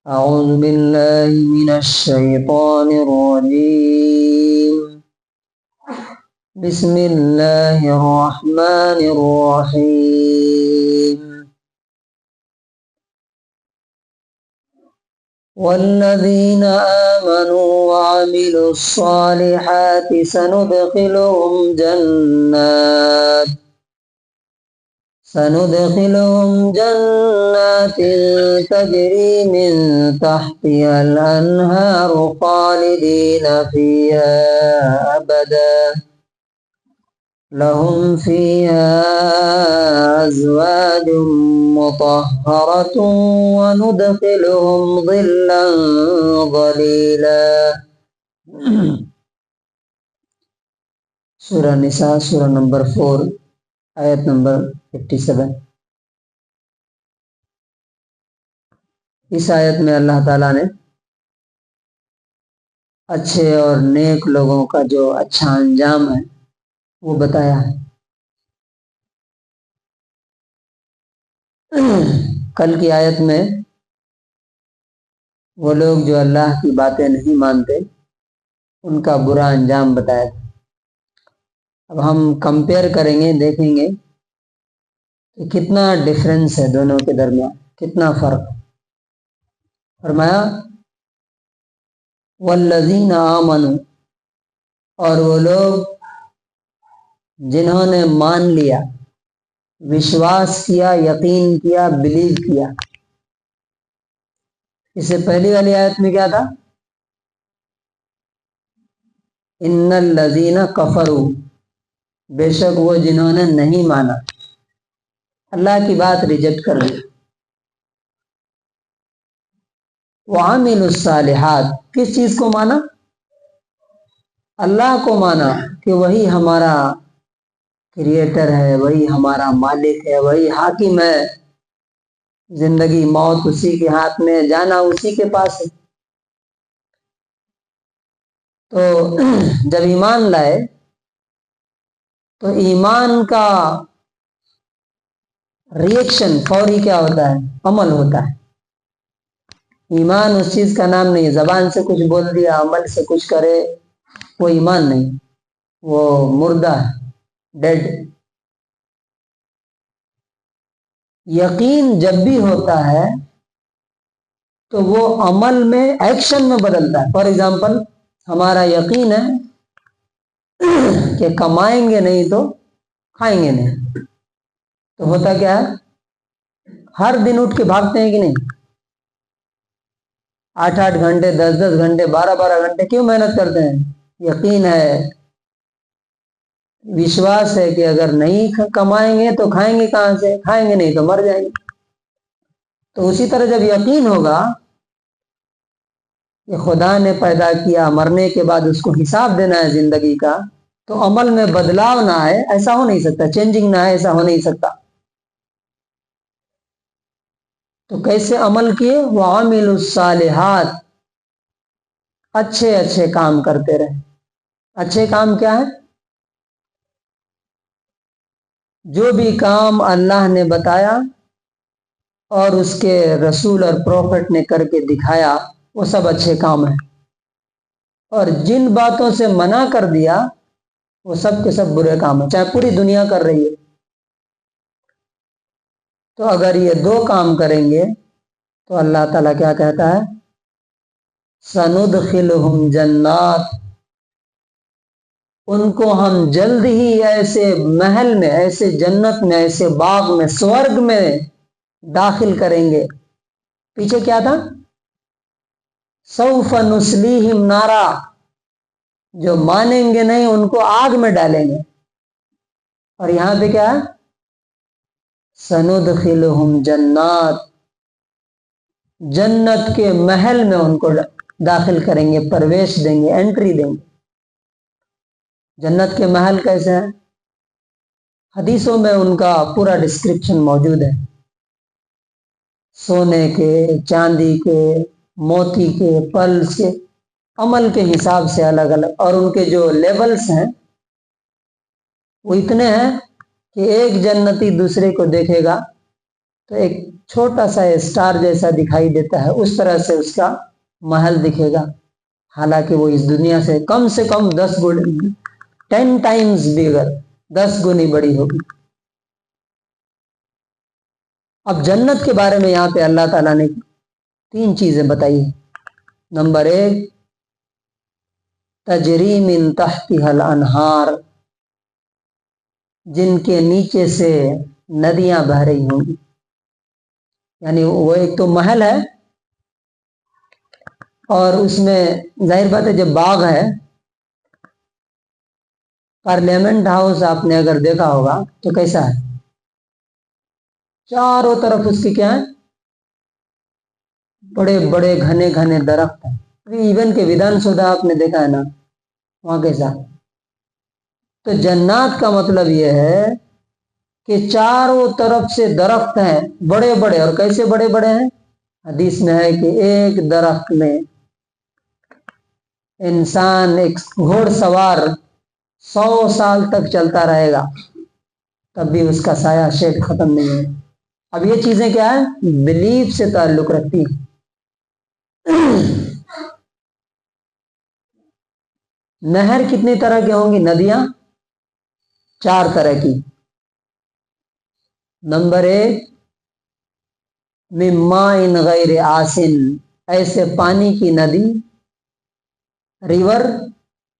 أعوذ بالله من الشيطان الرجيم بسم الله الرحمن الرحيم والذين آمنوا وعملوا الصالحات سندخلهم جنات تجري من تحتها الأنهار خالدين فيها أبدا لهم فيها أزواج مطهرة وندخلهم ظلا ظليلا۔ سورہ نساء سورہ نمبر 4 آیت نمبر 57۔ اس آیت میں اللہ تعالیٰ نے اچھے اور نیک لوگوں کا جو اچھا انجام ہے وہ بتایا ہے۔ کل کی آیت میں وہ لوگ جو اللہ کی باتیں نہیں مانتے ان کا برا انجام بتایا تھا۔ اب ہم کمپیئر کریں گے، دیکھیں گے کہ کتنا ڈفرینس ہے دونوں کے درمیان، کتنا فرق۔ فرمایا والذین آمنوا، اور وہ لوگ جنہوں نے مان لیا، وشواس کیا، یقین کیا، بلیو کیا۔ اس سے پہلی والی آیت میں کیا تھا؟ ان الذین کفروا، بے شک وہ جنہوں نے نہیں مانا، اللہ کی بات ریجیکٹ کر دی۔ وعملوا الصالحات، کس چیز کو مانا؟ اللہ کو مانا کہ وہی ہمارا کریٹر ہے، وہی ہمارا مالک ہے، وہی حاکم ہے، زندگی موت اسی کے ہاتھ میں، جانا اسی کے پاس ہے۔ تو جب ایمان لائے تو ایمان کا ریئیکشن فوری کیا ہوتا ہے؟ عمل ہوتا ہے۔ ایمان اس چیز کا نام نہیں، زبان سے کچھ بول دیا، عمل سے کچھ کرے، وہ ایمان نہیں، وہ مردہ ہے، ڈیڈ۔ یقین جب بھی ہوتا ہے تو وہ عمل میں، ایکشن میں بدلتا ہے۔ فار ایگزامپل، ہمارا یقین ہے کہ کمائیں گے نہیں تو کھائیں گے نہیں، تو ہوتا کیا ہے؟ ہر دن اٹھ کے بھاگتے ہیں کہ نہیں؟ 8-8 گھنٹے، 10-10 گھنٹے، 12-12 گھنٹے کیوں محنت کرتے ہیں؟ یقین ہے، وشواس ہے کہ اگر نہیں کمائیں گے تو کھائیں گے کہاں سے؟ کھائیں گے نہیں تو مر جائیں گے۔ تو اسی طرح جب یقین ہوگا کہ خدا نے پیدا کیا، مرنے کے بعد اس کو حساب دینا ہے زندگی کا، تو عمل میں بدلاؤ نہ آئے، ایسا ہو نہیں سکتا، چینجنگ نہ آئے، ایسا ہو نہیں سکتا۔ تو کیسے عمل کیے؟ وعملوا الصالحات، اچھے اچھے کام کرتے رہے۔ اچھے کام کیا ہے؟ جو بھی کام اللہ نے بتایا اور اس کے رسول اور پروفٹ نے کر کے دکھایا وہ سب اچھے کام ہیں، اور جن باتوں سے منع کر دیا وہ سب کے سب برے کام ہیں، چاہے پوری دنیا کر رہی ہے۔ تو اگر یہ 2 کام کریں گے تو اللہ تعالیٰ کیا کہتا ہے؟ سندخلہم جنات، ان کو ہم جلد ہی ایسے محل میں، ایسے جنت میں، ایسے باغ میں، سورگ میں داخل کریں گے۔ پیچھے کیا تھا؟ سوف نصلیہم نارا، جو مانیں گے نہیں ان کو آگ میں ڈالیں گے۔ اور یہاں پہ کیا ہے؟ سندخلہم جنات، جنت کے محل میں ان کو داخل کریں گے، پرویش دیں گے، انٹری دیں گے۔ جنت کے محل کیسے ہیں؟ حدیثوں میں ان کا پورا ڈسکرپشن موجود ہے، سونے کے، چاندی کے، موتی کے، پرلز کے، عمل کے حساب سے الگ الگ، اور ان کے جو لیولز ہیں وہ اتنے ہیں کہ ایک جنتی دوسرے کو دیکھے گا تو ایک چھوٹا سا اسٹار جیسا دکھائی دیتا ہے، اس طرح سے اس کا محل دکھے گا، حالانکہ وہ اس دنیا سے کم 10 ٹائمز بگر، 10 گنی بڑی ہوگی۔ اب جنت کے بارے میں یہاں پہ اللہ تعالیٰ نے 3 چیزیں بتائی ہیں۔ نمبر 1، تجری من تحتها الانہار، جن کے نیچے سے ندیاں بہہ رہی ہوں گی، یعنی وہ ایک تو محل ہے، اور اس میں ظاہر بات ہے جب باغ ہے، پارلیمنٹ ہاؤس آپ نے اگر دیکھا ہوگا تو کیسا ہے، چاروں طرف اس کی کیا ہے، بڑے بڑے گھنے گھنے درخت ہیں۔ ایون کہ ودھان سودا آپ نے دیکھا ہے نا، وہاں کیسا۔ تو جنات کا مطلب یہ ہے کہ چاروں طرف سے درخت ہیں بڑے بڑے، اور کیسے بڑے بڑے ہیں؟ حدیث میں ہے کہ ایک درخت میں انسان، ایک گھوڑ سوار 100 سال تک چلتا رہے گا تب بھی اس کا سایہ شیڈ ختم نہیں ہے۔ اب یہ چیزیں کیا ہے؟ بلیف سے تعلق رکھتی ہیں۔ نہر کتنی طرح کی ہوں گی؟ ندیاں 4 طرح کی۔ نمبر 1، من ماء غیر آسن، ایسے پانی کی ندی، ریور،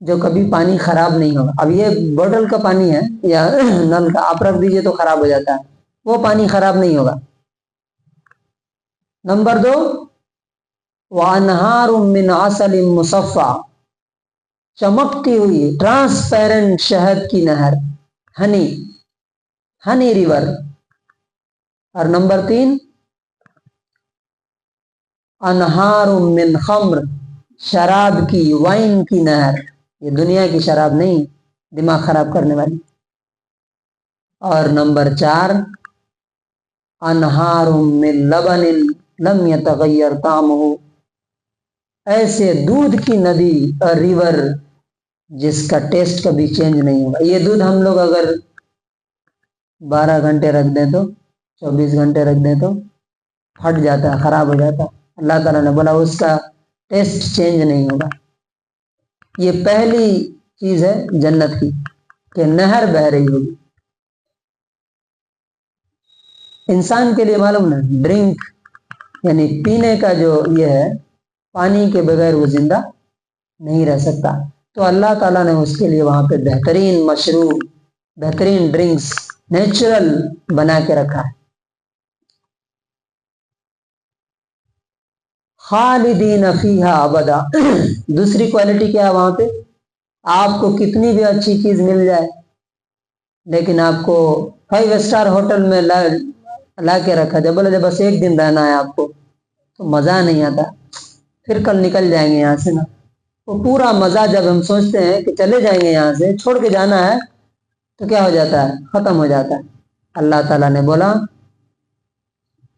جو کبھی پانی خراب نہیں ہوگا۔ اب یہ بوتل کا پانی ہے یا نل کا، آپ رکھ دیجئے تو خراب ہو جاتا ہے، وہ پانی خراب نہیں ہوگا۔ نمبر 2، وانہار من عسل مصفی، چمکتی ہوئی ٹرانسپیرنٹ شہد کی نہر، ہنی ریور۔ اور نمبر 3، انہار من خمر، شراب کی، وائن کی نہر، یہ دنیا کی شراب نہیں، دماغ خراب کرنے والی۔ اور نمبر 4، انہار من لبن لم یتغیر طعمہ، ایسے دودھ کی ندی اور ریور جس کا ٹیسٹ کبھی چینج نہیں ہوگا۔ یہ دودھ ہم لوگ اگر 12 گھنٹے رکھ دیں تو، 24 گھنٹے رکھ دیں تو پھٹ جاتا ہے، خراب ہو جاتا ہے۔ اللہ تعالیٰ نے بولا اس کا ٹیسٹ چینج نہیں ہوگا۔ یہ پہلی چیز ہے جنت کی کہ نہر بہہ رہی ہوگی۔ انسان کے لیے معلوم نا، ڈرنک یعنی پینے کا جو یہ ہے، پانی کے بغیر وہ زندہ نہیں رہ سکتا، تو اللہ تعالیٰ نے اس کے لیے وہاں پہ بہترین مشروب، بہترین ڈرنکس نیچرل بنا کے رکھا ہے۔ خالدین فیہا ابدا، دوسری کوالٹی کیا ہے وہاں پہ؟ آپ کو کتنی بھی اچھی چیز مل جائے، لیکن آپ کو 5 اسٹار ہوٹل میں لا کے رکھا جائے، بولے بس 1 دن رہنا ہے آپ کو، تو مزہ نہیں آتا، پھر کل نکل جائیں گے یہاں سے نا۔ وہ پورا مزہ جب ہم سوچتے ہیں کہ چلے جائیں گے یہاں سے، چھوڑ کے جانا ہے، تو کیا ہو جاتا ہے؟ ختم ہو جاتا ہے۔ اللہ تعالیٰ نے بولا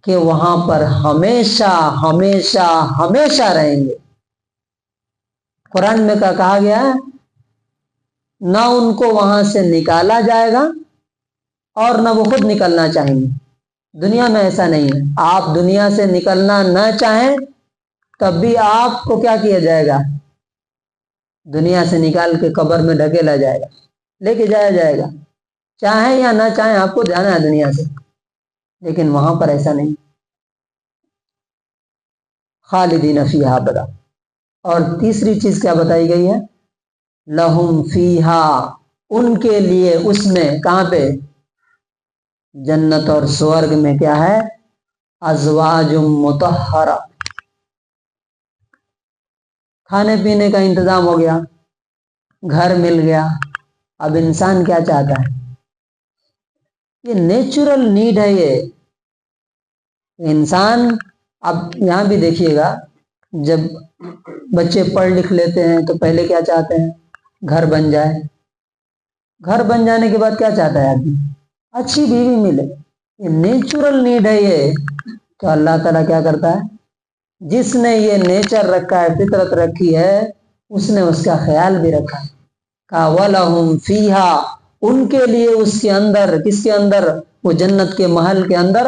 کہ وہاں پر ہمیشہ ہمیشہ ہمیشہ رہیں گے۔ قرآن میں کہا گیا ہے، نہ ان کو وہاں سے نکالا جائے گا اور نہ وہ خود نکلنا چاہیں گے۔ دنیا میں ایسا نہیں ہے، آپ دنیا سے نکلنا نہ چاہیں تب بھی آپ کو کیا کیا جائے گا؟ دنیا سے نکال کے قبر میں ڈھکیلا جائے گا، لے کے جایا جائے گا، چاہیں یا نہ چاہیں آپ کو جانا ہے دنیا سے۔ لیکن وہاں پر ایسا نہیں، خالدین فیہا ابدا۔ اور تیسری چیز کیا بتائی گئی ہے؟ لہم فیہا، ان کے لیے اس میں، کہاں پہ؟ جنت اور سورگ میں کیا ہے؟ ازواج مطہرہ، کھانے پینے کا انتظام ہو گیا، گھر مل گیا۔ اب انسان کیا چاہتا ہے؟ یہ نیچرل نیڈ ہے یہ انسان۔ اب یہاں بھی دیکھیے گا، جب بچے پڑھ لکھ لیتے ہیں تو پہلے کیا چاہتے ہیں؟ گھر بن جائے۔ گھر بن جانے کے بعد کیا چاہتا ہے آدمی؟ اچھی بیوی ملے۔ یہ نیچرل نیڈ ہے یہ۔ تو اللہ تعالیٰ کیا کرتا ہے؟ جس نے یہ نیچر رکھا ہے، فطرت رکھی ہے، اس نے اس کا خیال بھی رکھا ہے۔ کہا وَلَهُمْ فِيهَا، ان کے لیے اس کے اندر، کس کے اندر؟ وہ جنت کے محل کے اندر،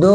2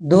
2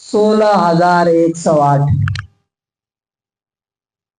16,108।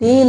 3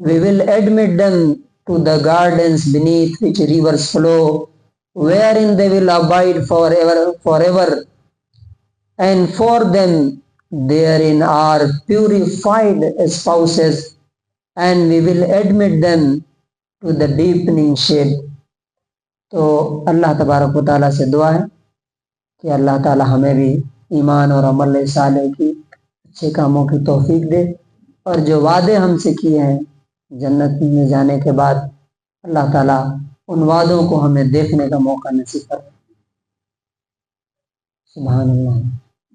we will admit them to the gardens beneath which rivers flow, wherein they will abide forever, and for them therein are purified spouses and we will admit them to the deepening shade. تو اللہ تبارک و تعالیٰ سے دعا ہے کہ اللہ تعالیٰ ہمیں بھی ایمان اور عمل صالح کی اچھے کاموں کی توفیق دے، اور جو وعدے ہم سے کیے ہیں جنت میں جانے کے بعد اللہ تعالیٰ ان وعدوں کو ہمیں دیکھنے کا موقع نصیب کرے۔ سبحان اللہ۔